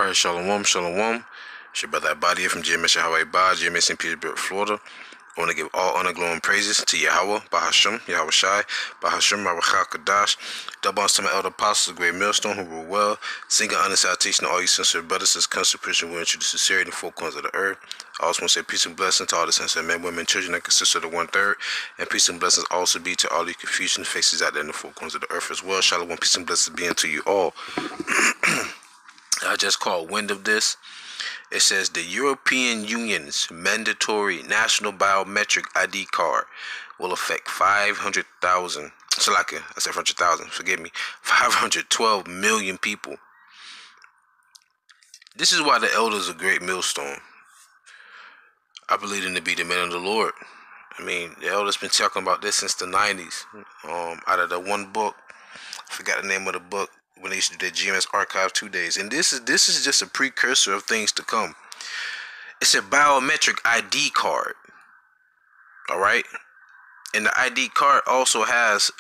Alright, shalom, shalom. It's your brother AHBAD here from YAHAWAH, GMS in Petersburg, Florida. I want to give all honor, glory, and praises to Yahawah, Bahasham, YAHAWASHI, Bahasham, Rawachah Kadash, double honors to my elder apostles, the great MILLSTONE, who rule well. Sing an honor salutation to all you sincere brothers as constant Christian will introduce sincerity in the four corners of the earth. I also want to say peace and blessings to all the sincere men, women, and children that consist of the 1/3. And peace and blessings also be to all the confusion faces out there in the four corners of the earth as well. Shalom, peace and blessings be unto you all. I just caught wind of this. It says the European Union's mandatory national biometric ID card will affect 500,000. So like I said 500,000. Forgive me. 512 million people. This is why the elders of Great Millstone, I believe them to be the men of the Lord. I mean, the elders been talking about this since the 90s. Out of the one book, I forgot the name of the book, when they used to do their GMS archive 2 days. And this is just a precursor of things to come. It's a biometric ID card. Alright? And the ID card also has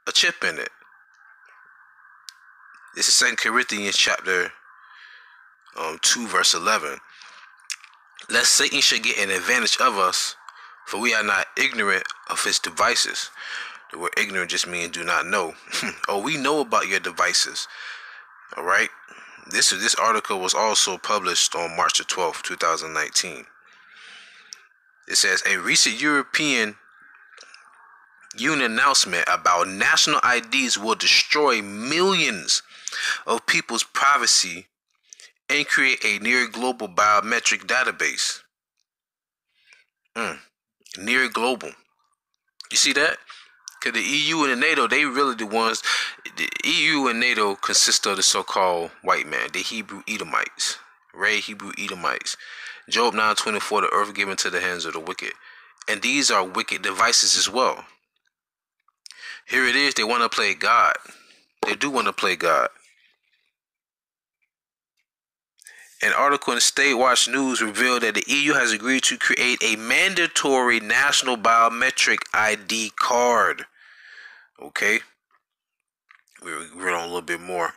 a chip in it. This is 2 Corinthians chapter 2 verse 11. Lest Satan should get an advantage of us, for we are not ignorant of his devices. The word ignorant just means do not know. Oh, we know about your devices. All right. This article was also published on March the 12th, 2019. It says a recent European Union announcement about national IDs will destroy millions of people's privacy and create a near global biometric database. Near global. You see that? Because the EU and the NATO, they really the ones. The EU and NATO consist of the so-called white man, the Hebrew Edomites, Hebrew Edomites. Job 9:24, the earth given to the hands of the wicked. And these are wicked devices as well. Here it is, they want to play God. They do want to play God. An article in State Watch News revealed that the EU has agreed to create a mandatory national biometric ID card. Okay, we read on a little bit more.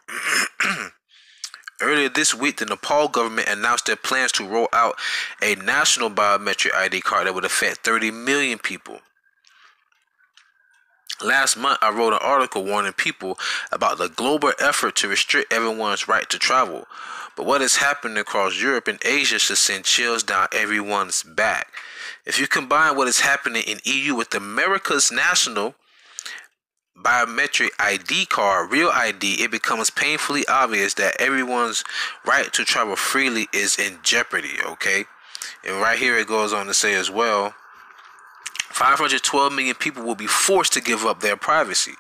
Earlier this week, the Nepal government announced their plans to roll out a national biometric ID card that would affect 30 million people. Last month, I wrote an article warning people about the global effort to restrict everyone's right to travel. But what is happening across Europe and Asia should send chills down everyone's back. If you combine what is happening in EU with America's national biometric ID card, real ID, it becomes painfully obvious that everyone's right to travel freely is in jeopardy, okay? And right here it goes on to say as well, 512 million people will be forced to give up their privacy.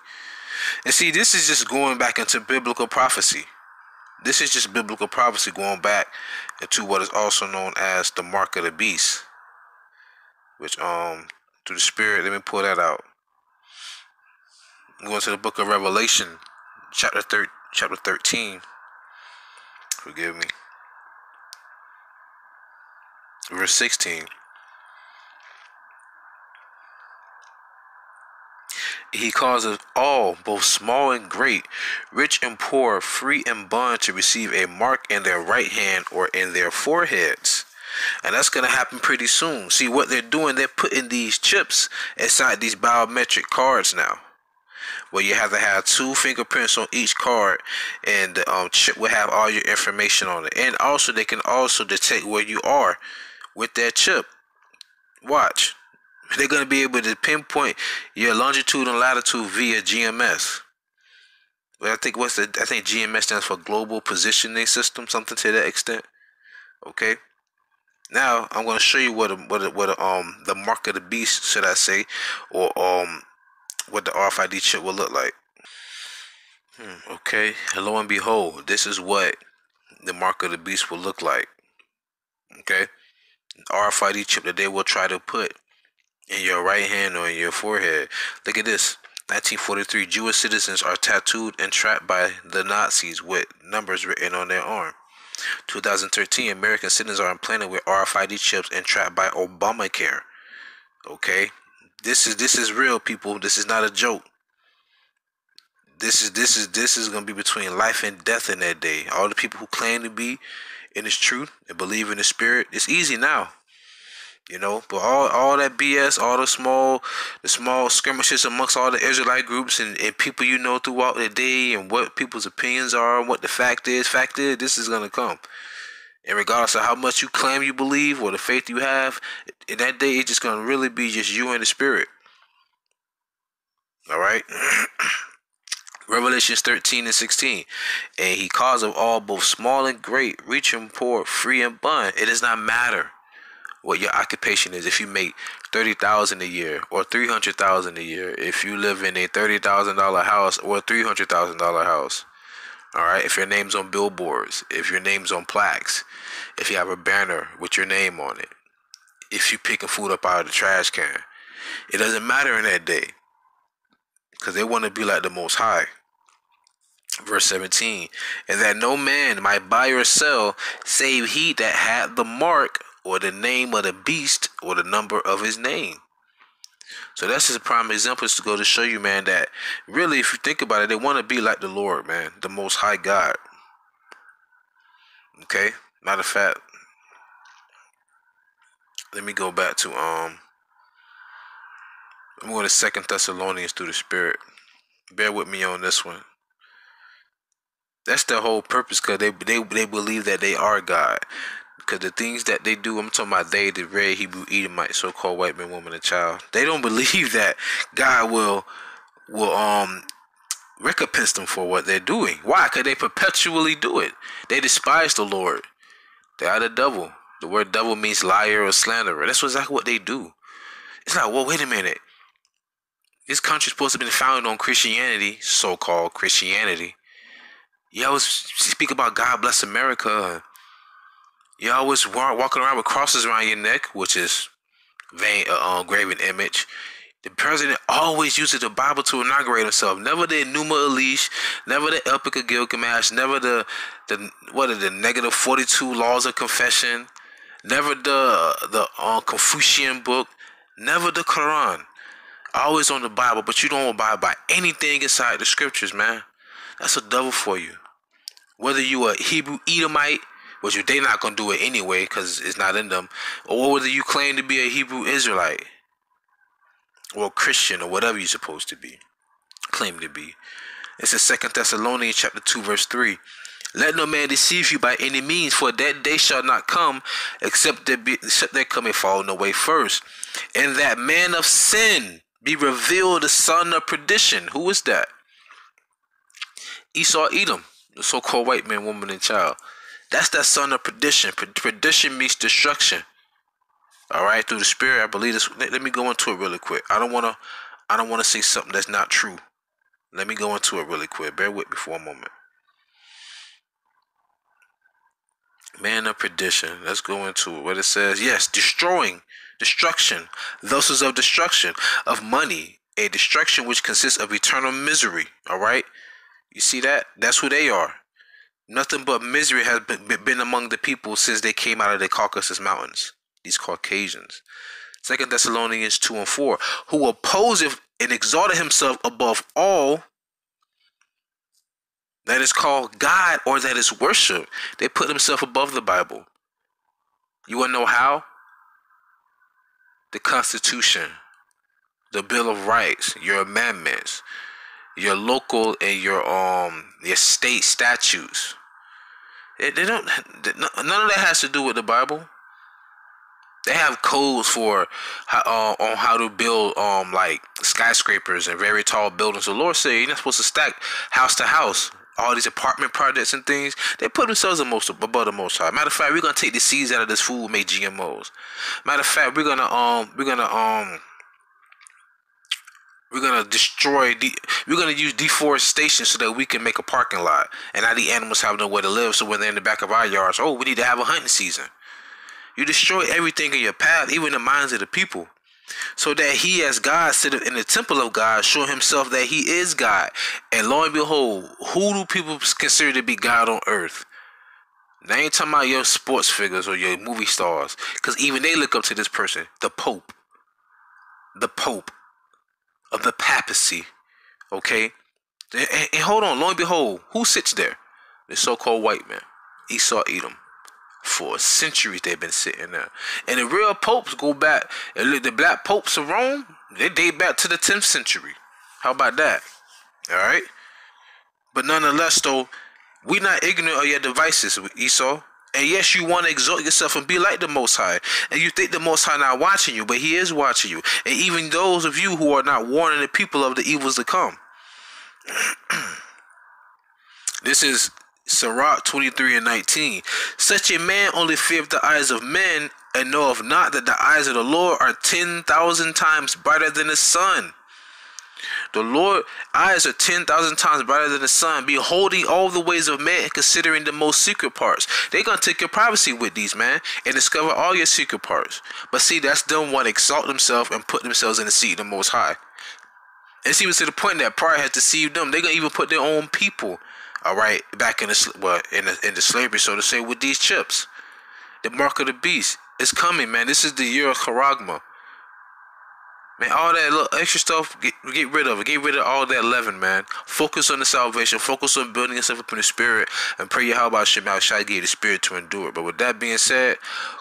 And see, this is just going back into biblical prophecy. This is just biblical prophecy going back into what is also known as the mark of the beast. Which, through the Spirit, let me pull that out. I'm going to the book of Revelation, chapter 13. Forgive me. Verse 16. He causes all, both small and great, rich and poor, free and bond, to receive a mark in their right hand or in their foreheads. And that's going to happen pretty soon. See what they're doing? They're putting these chips inside these biometric cards now, where you have to have 2 fingerprints on each card, and the chip will have all your information on it. And also, they can also detect where you are with that chip. Watch. They're going to be able to pinpoint your longitude and latitude via GMS. But I think GMS stands for Global Positioning System, something to that extent. Okay. Now I'm going to show you what the mark of the beast, should I say, or what the RFID chip will look like. Okay. And lo and behold, this is what the mark of the beast will look like. Okay. RFID chip that they will try to put in your right hand or in your forehead. Look at this. 1943, Jewish citizens are tattooed and trapped by the Nazis with numbers written on their arm. 2013, American citizens are implanted with RFID chips and trapped by Obamacare. Okay, this is real, people. This is not a joke. This is gonna be between life and death in that day. All the people who claim to be in this truth and believe in the spirit, it's easy now. But all that BS, all the small skirmishes amongst all the Israelite groups and people throughout the day, and what people's opinions are, and what the fact is, this is gonna come. And regardless of how much you claim you believe or the faith you have, in that day it's just gonna really be just you and the spirit. All right. Revelations 13:16. And he calls of all, both small and great, rich and poor, free and bond. It does not matter what your occupation is. If you make $30,000 a year or $300,000 a year, if you live in a $30,000 house or a $300,000 house, all right. If your name's on billboards, if your name's on plaques, if you have a banner with your name on it, if you picking food up out of the trash can, it doesn't matter in that day, because they want to be like the Most High. Verse 17, and that no man might buy or sell, save he that had the mark or the name of the beast or the number of his name. So that's just a prime example to go to show you, man, that really, if you think about it, they want to be like the Lord, man, the Most High God. Okay. Matter of fact, let me go back to I'm going to 2 Thessalonians through the Spirit. Bear with me on this one. That's the whole purpose, because they believe that they are God. Because the things that they do, I'm talking about they, the red Hebrew Edomite, so-called white man, woman, and child. They don't believe that God will recompense them for what they're doing. Why? Because they perpetually do it. They despise the Lord. They are the devil. The word devil means liar or slanderer. That's exactly what they do. It's like, well, wait a minute. This country's supposed to be founded on Christianity, so-called Christianity. You always speak about God bless America. You always walking around with crosses around your neck, which is graven image. The president always uses the Bible to inaugurate himself. Never the Enuma Elish, never the Epic of Gilgamesh, never the negative 42 laws of confession, never the Confucian book, never the Quran. Always on the Bible, but you don't abide by anything inside the scriptures, man. That's a devil for you. Whether you a Hebrew Edomite, which they're not going to do it anyway because it's not in them, or whether you claim to be a Hebrew Israelite or a Christian or whatever you're supposed to be, claim to be. It's in 2 Thessalonians chapter 2 verse 3. Let no man deceive you by any means, for that day shall not come except there come a falling away first, and that man of sin be revealed, the son of perdition. Who is that? Esau, Edom, the so-called white man, woman, and child. That's that son of perdition. Perdition means destruction. All right, through the Spirit, I believe this. Let me go into it really quick. I don't want to say something that's not true. Let me go into it really quick. Bear with me for a moment. Man of perdition. Let's go into it. What it says, yes, destruction, vessels of destruction, of money, a destruction which consists of eternal misery. All right, you see that? That's who they are. Nothing but misery has been among the people since they came out of the Caucasus Mountains. These Caucasians. 2 Thessalonians 2 and 4. Who opposeth and exalted himself above all that is called God or that is worship. They put themselves above the Bible. You want to know how? The Constitution, the Bill of Rights, your amendments, your local and your state statutes. They don't. None of that has to do with the Bible. They have codes for how to build like skyscrapers and very tall buildings. The Lord said you're not supposed to stack house to house. All these apartment projects and things, they put themselves above the Most High. Matter of fact, we're gonna take the seeds out of this food and make GMOs. Matter of fact, we're gonna use deforestation so that we can make a parking lot, and now the animals have nowhere to live. So when they're in the back of our yards, oh, we need to have a hunting season. You destroy everything in your path, even the minds of the people, so that he, as God, sitteth in the temple of God, show himself that he is God. And lo and behold, who do people consider to be God on earth? Now I ain't talking about your sports figures or your movie stars, because even they look up to this person, the Pope of the papacy, okay? And hold on, lo and behold, who sits there? The so-called white man, Esau, Edom. For centuries they've been sitting there. And the real popes go back, the black popes of Rome, they date back to the 10th century. How about that? Alright? But nonetheless, though, we not ignorant of your devices, Esau. And yes, you want to exalt yourself and be like the Most High. And you think the Most High not watching you, but He is watching you. And even those of you who are not warning the people of the evils to come. This is Sirach 23:19. Such a man only feareth the eyes of men, and knoweth not that the eyes of the Lord are 10,000 times brighter than the sun. The Lord's eyes are 10,000 times brighter than the sun, beholding all the ways of man and considering the most secret parts. They're going to take your privacy with these, man, and discover all your secret parts. But see, that's them want to exalt themselves and put themselves in the seat of the Most High. It's even to the point that pride has deceived them. They're going to even put their own people, all right, back in the slavery, so to say, with these chips. The mark of the beast is coming, man. This is the year of Charagma. Man, all that little extra stuff, get rid of it. Get rid of all that leaven, man. Focus on the salvation. Focus on building yourself up in the spirit. And pray YAHAWASHI give you the spirit to endure. But with that being said,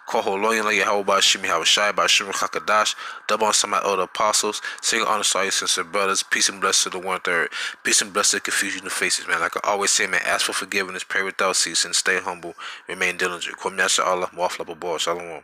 call YAHAWASHI, double on some of my other apostles. Single honor, sorry, sincere brothers. Peace and blessings to the 1/3. Peace and blessings to confusion of faces, man. Like I always say, man, ask for forgiveness, pray without ceasing, stay humble, remain diligent. Kwam Yasha Allah, Muafla Babal, Shalom.